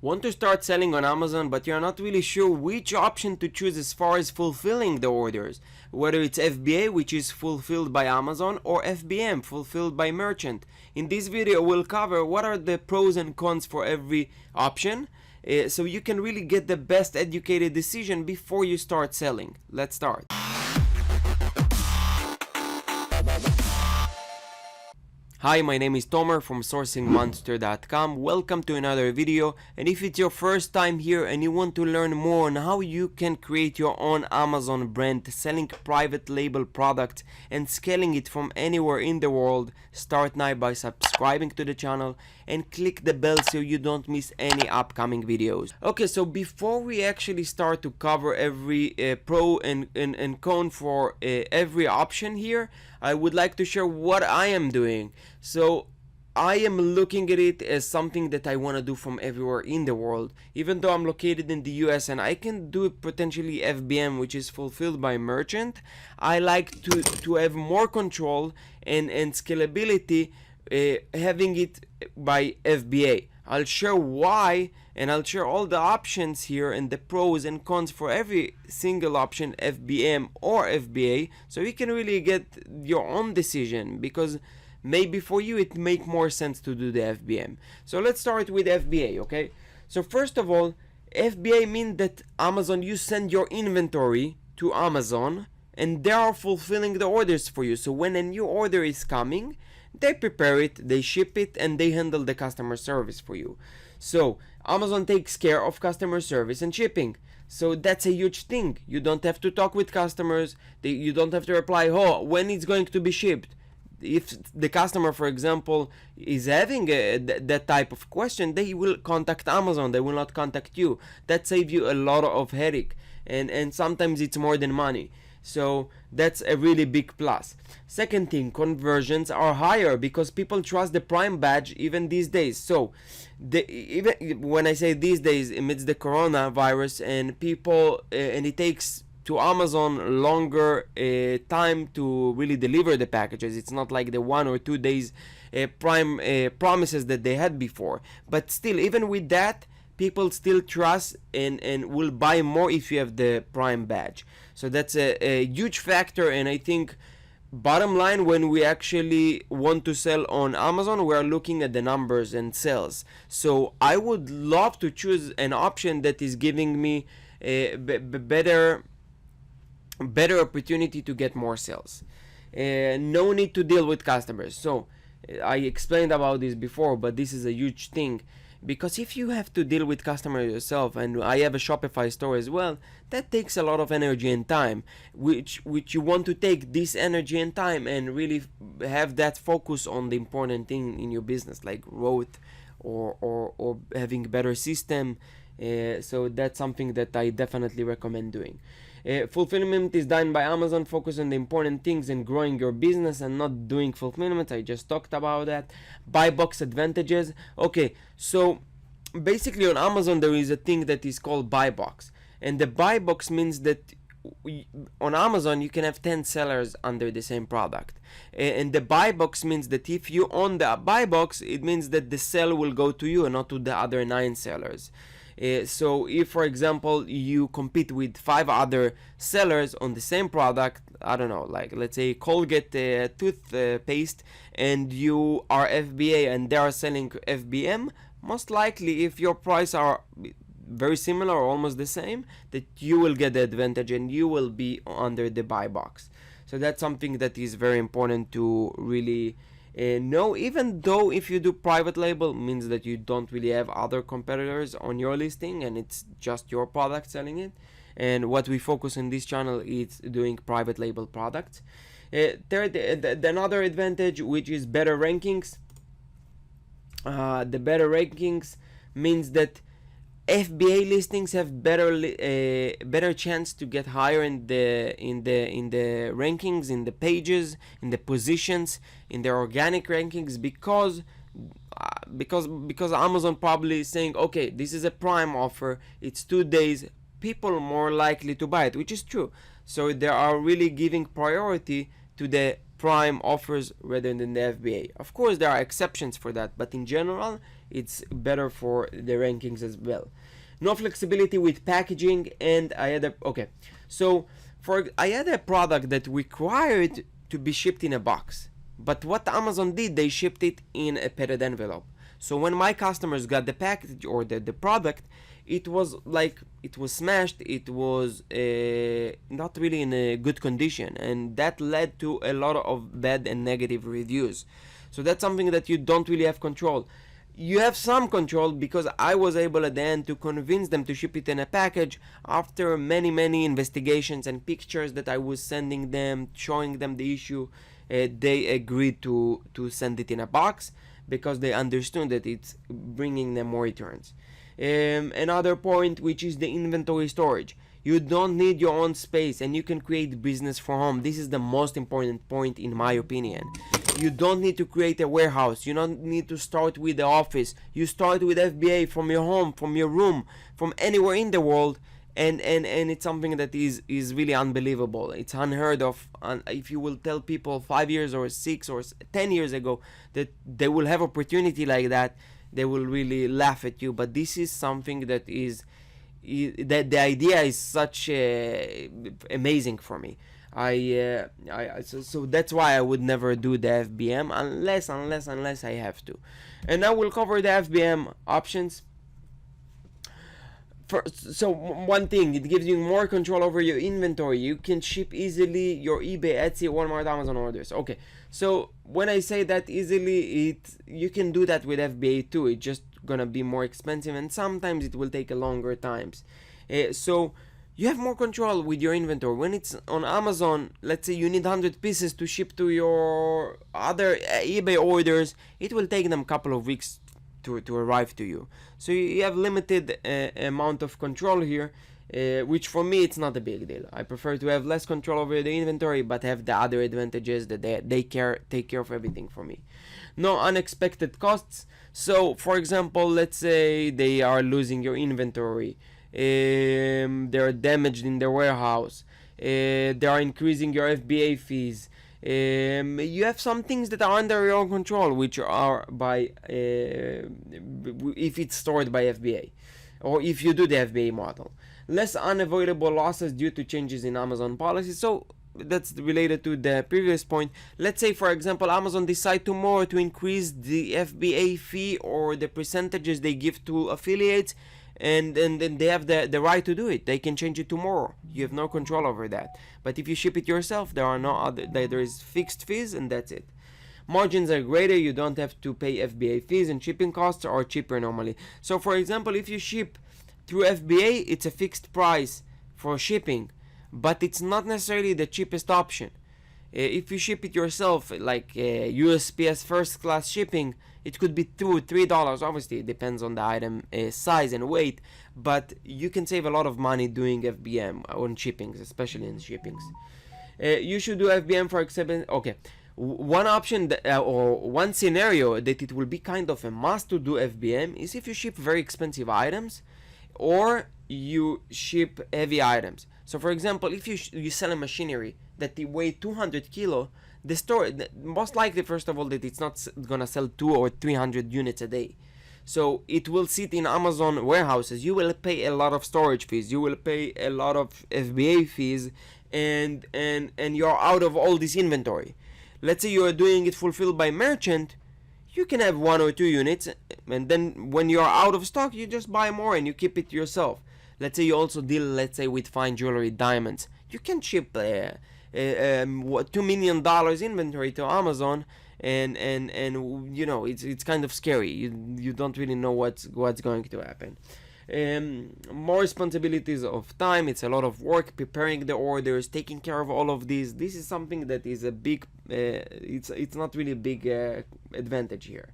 Want to start selling on Amazon, but you're not really sure which option to choose as far as fulfilling the orders, whether it's FBA, which is fulfilled by Amazon, or FBM, fulfilled by merchant. In this video, we'll cover what are the pros and cons for every option, so you can really get the best educated decision before you start selling. Let's start. Hi, my name is Tomer from sourcingmonster.com. Welcome to another video, and if it's your first time here and you want to learn more on how you can create your own Amazon brand selling private label products and scaling it from anywhere in the world, start now by subscribing to the channel and click the bell so you don't miss any upcoming videos. Okay, so before we actually start to cover every pro and con for every option here, I would like to share what I am doing. So I am looking at it as something that I want to do from everywhere in the world, even though I'm located in the US and I can do potentially FBM, which is fulfilled by merchant. I like to have more control and scalability having it by FBA. I'll share why, and I'll share all the options here and the pros and cons for every single option, FBM or FBA, so you can really get your own decision, because maybe for you it make more sense to do the FBM. So let's start with FBA, okay? So first of all, FBA means that Amazon, you send your inventory to Amazon and they are fulfilling the orders for you. So when a new order is coming, they prepare it, they ship it, and they handle the customer service for you. So Amazon takes care of customer service and shipping. So that's a huge thing. You don't have to talk with customers. You don't have to reply, oh, when it's going to be shipped. If the customer, for example, is having that type of question, they will contact Amazon. They will not contact you. That saves you a lot of headache, and sometimes it's more than money. So that's a really big plus. Second thing, conversions are higher because people trust the Prime badge even these days. So even when I say these days, amidst the coronavirus and people and it takes to Amazon longer time to really deliver the packages. It's not like the 1 or 2 days Prime promises that they had before. But still, even with that, people still trust and will buy more if you have the Prime badge. So that's a huge factor, and I think bottom line, when we actually want to sell on Amazon, we are looking at the numbers and sales. So I would love to choose an option that is giving me a better opportunity to get more sales. No need to deal with customers. So I explained about this before, but this is a huge thing, because if you have to deal with customers yourself, and I have a Shopify store as well, that takes a lot of energy and time, which you want to take this energy and time and really have that focus on the important thing in your business, like growth or having better system. So that's something that I definitely recommend doing. Fulfillment is done by Amazon. Focus on the important things and growing your business and not doing fulfillment. I just talked about that. Buy box advantages. Okay, so basically on Amazon there is a thing that is called buy box, and the buy box means that on Amazon you can have 10 sellers under the same product, and the buy box means that if you own the buy box, it means that the sale will go to you and not to the other 9 sellers. So if, for example, you compete with 5 other sellers on the same product, I don't know, like let's say Colgate toothpaste, and you are FBA and they are selling FBM, most likely if your price are very similar or almost the same, that you will get the advantage and you will be under the buy box. So that's something that is very important to really no, even though if you do private label, means that you don't really have other competitors on your listing and it's just your product selling it. And what we focus on this channel is doing private label products. Third, another advantage, which is better rankings. The better rankings means that FBA listings have better chance to get higher in the rankings, in the pages, in the positions, in the organic rankings, because Amazon probably is saying, okay, this is a Prime offer, it's 2 days, people are more likely to buy it, which is true. So they are really giving priority to the Prime offers rather than the FBA. Of course, there are exceptions for that, but in general, it's better for the rankings as well. No flexibility with packaging, and I had a I had a product that required to be shipped in a box, but what Amazon did, they shipped it in a padded envelope. So when my customers got the package or the product, it was like it was smashed, it was not really in a good condition, and that led to a lot of bad and negative reviews. So that's something that you don't really have control. You have some control because I was able at the end to convince them to ship it in a package after many investigations and pictures that I was sending them, showing them the issue. They agreed to send it in a box because they understood that it's bringing them more returns. Another point, which is the inventory storage. You don't need your own space and you can create business from home. This is the most important point in my opinion. You don't need to create a warehouse. You don't need to start with the office. You start with FBA from your home, from your room, from anywhere in the world, and it's something that is really unbelievable. It's unheard of. If you will tell people 5 years or 6 or 10 years ago that they will have opportunity like that, they will really laugh at you. But this is something that is that the idea is such amazing for me. So that's why I would never do the FBM unless I have to. And now we'll cover the FBM options. So one thing, it gives you more control over your inventory. You can ship easily your eBay, Etsy, Walmart, Amazon orders. Okay, so when I say that easily, you can do that with FBA too. It's just gonna be more expensive, and sometimes it will take a longer times. So you have more control with your inventory. When it's on Amazon, let's say you need 100 pieces to ship to your other eBay orders, it will take them a couple of weeks to arrive to you. So you have limited amount of control here, which for me it's not a big deal. I prefer to have less control over the inventory but have the other advantages that they take care of everything for me. No unexpected costs. So for example, let's say they are losing your inventory, they're damaged in the warehouse, they are increasing your FBA fees. You have some things that are under your own control, which are by if it's stored by FBA, or if you do the FBA model. Less unavoidable losses due to changes in Amazon policy. So that's related to the previous point. Let's say for example Amazon decide tomorrow to increase the FBA fee or the percentages they give to affiliates, and they have the right to do it. They can change it tomorrow. You have no control over that. But if you ship it yourself, there is fixed fees, and that's it. Margins are greater. You don't have to pay FBA fees, and shipping costs are cheaper normally. So for example, if you ship through FBA, it's a fixed price for shipping, but it's not necessarily the cheapest option. If you ship it yourself, like USPS first class shipping, it could be $2-3. Obviously it depends on the item size and weight, but you can save a lot of money doing FBM on shippings, especially in shippings. You should do FBM for example. Okay, one option or one scenario that it will be kind of a must to do FBM is if you ship very expensive items or you ship heavy items. So for example, if you sell a machinery that they weigh 200 kilo, the store, most likely first of all that it's not gonna sell 200 or 300 units a day. So it will sit in Amazon warehouses. You will pay a lot of storage fees, you will pay a lot of FBA fees, and you're out of all this inventory. Let's say you are doing it fulfilled by merchant, you can have 1 or 2 units, and then when you're out of stock you just buy more and you keep it yourself. Let's say you also deal, let's say, with fine jewelry, diamonds. You can ship $2 million inventory to Amazon, and you know it's kind of scary. You don't really know what's going to happen. More responsibilities of time. It's a lot of work preparing the orders, taking care of all of these. This is something that is a big. It's not really a big advantage here.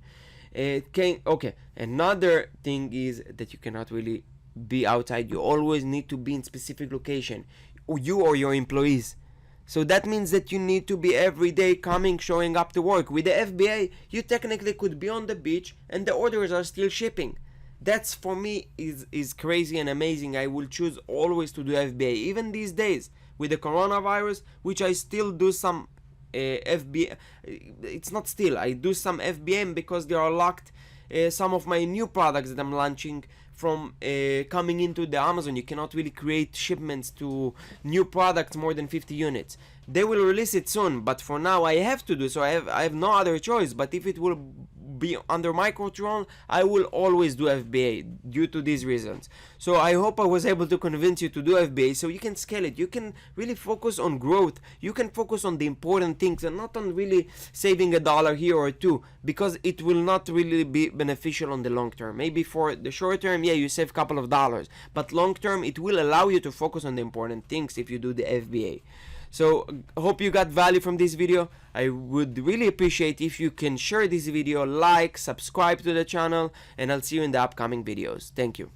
Okay. Another thing is that you cannot really be outside. You always need to be in specific location, you or your employees. So that means that you need to be every day coming, showing up to work. With the FBA, you technically could be on the beach and the orders are still shipping. That's for me is crazy and amazing. I will choose always to do FBA, even these days with the coronavirus, which I still do some FBA. It's not still, I do some FBM because they are locked some of my new products that I'm launching from coming into the Amazon. You cannot really create shipments to new products more than 50 units. They will release it soon, but for now I have to do so. I have no other choice. But if it will be under my control, I will always do FBA due to these reasons. So I hope I was able to convince you to do FBA so you can scale it. You can really focus on growth. You can focus on the important things and not on really saving $1 here or two, because it will not really be beneficial on the long term. Maybe for the short term, yeah, you save a couple of dollars, but long term it will allow you to focus on the important things if you do the FBA. So hope you got value from this video. I would really appreciate if you can share this video, like, subscribe to the channel, and I'll see you in the upcoming videos. Thank you.